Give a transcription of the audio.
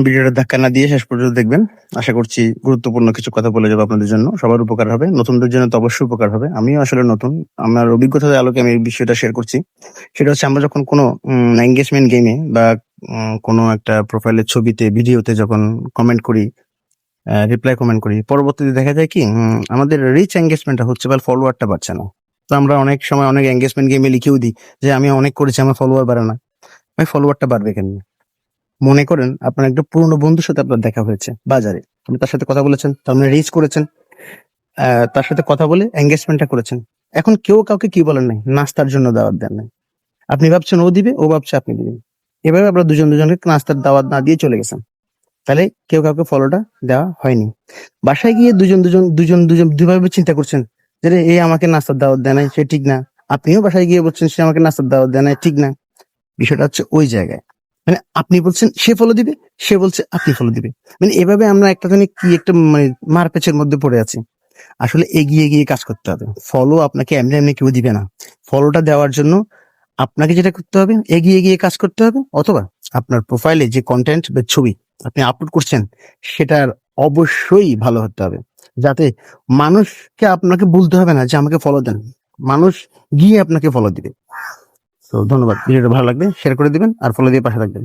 ভিডিওটা ধাক্কা না দিয়ে শেষ পর্যন্ত দেখবেন। আশা করছি গুরুত্বপূর্ণ কিছু কথা বলে যাবো আপনাদের জন্য। সবার উপকার হবে। নতুনদের জন্য তো অবশ্যই উপকার হবে। আমিও আসলে নতুন। আমার অভিজ্ঞতার আলোকে আমি এই বিষয়টা শেয়ার করছি। সেটা হচ্ছে আমরা যখন কোনো এনগেজমেন্ট গেমে বা কোনো একটা প্রোফাইলের ছবিতে, ভিডিওতে যখন কমেন্ট করি, রিপ্লাই কমেন্ট করি, পরবর্তীতে দেখা যায় কি আমাদের রিচ এনগেজমেন্টটা হচ্ছে বা ফলোয়ারটা বাড়ছে না। তো আমরা অনেক সময় অনেক এনগেজমেন্ট গেমে লিখেও দিই যে আমি অনেক করেছি, আমার ফলোয়ার বাড়ে না। ভাই ফলোয়ারটা বাড়বে কেন? মনে করেন আপনার একটা পুরনো বন্ধুর সাথে আপনার দেখা হয়েছে বাজারে, আপনি তার সাথে কথা বলেছেন, তার মানে রিচ করেছেন, তার সাথে কথা বলে এঙ্গেজমেন্টটা করেছেন। এখন কেউ কাউকে কি বলেন নাই, নাস্তার জন্য দাওয়াত দেন নাই। আপনি ভাবছেন ও দিবে, ও ভাবছে আপনি দিবেন। এভাবে আপনারা দুজনকে নাস্তার দাওয়াত না দিয়ে চলে গেছেন। তাহলে কেউ কাউকে ফলোটা দেওয়া হয়নি। বাসায় গিয়ে দুজন দুইভাবে চিন্তা করছেন যে এ আমাকে নাস্তার দাওয়াত দেয় নাই, সে ঠিক না। আপনিও বাসায় গিয়ে বলছেন সে আমাকে নাস্তার দাওয়াত দেয় নাই, ঠিক না। বিষয়টা হচ্ছে ওই জায়গায়, মানে আপনি বলছেন সে ফলো দিবে, সে বলছে আপনি ফলো দিবে। মানে এভাবে আমরা একটা কি একটা মানে মারপেচের মধ্যে পড়ে আছি। আসলে এগিয়ে গিয়ে কাজ করতে হবে। ফলো আপনাকে এমনি এমনি কেউ দিবে না। ফলোটা দেওয়ার জন্য আপনাকে যেটা করতে হবে, এগিয়ে গিয়ে কাজ করতে হবে, অথবা আপনার প্রোফাইলে যে কন্টেন্ট বা ছবি আপনি আপলোড করছেন সেটার অবশ্যই ভালো হতে হবে, যাতে মানুষকে আপনাকে বলতে হবে না যে আমাকে ফলো দেন, মানুষ গিয়ে আপনাকে ফলো দিবে। তো ধন্যবাদ। ভিডিওটা ভালো লাগবে শেয়ার করে দিবেন আর ফলো দিয়ে পাশে থাকবেন।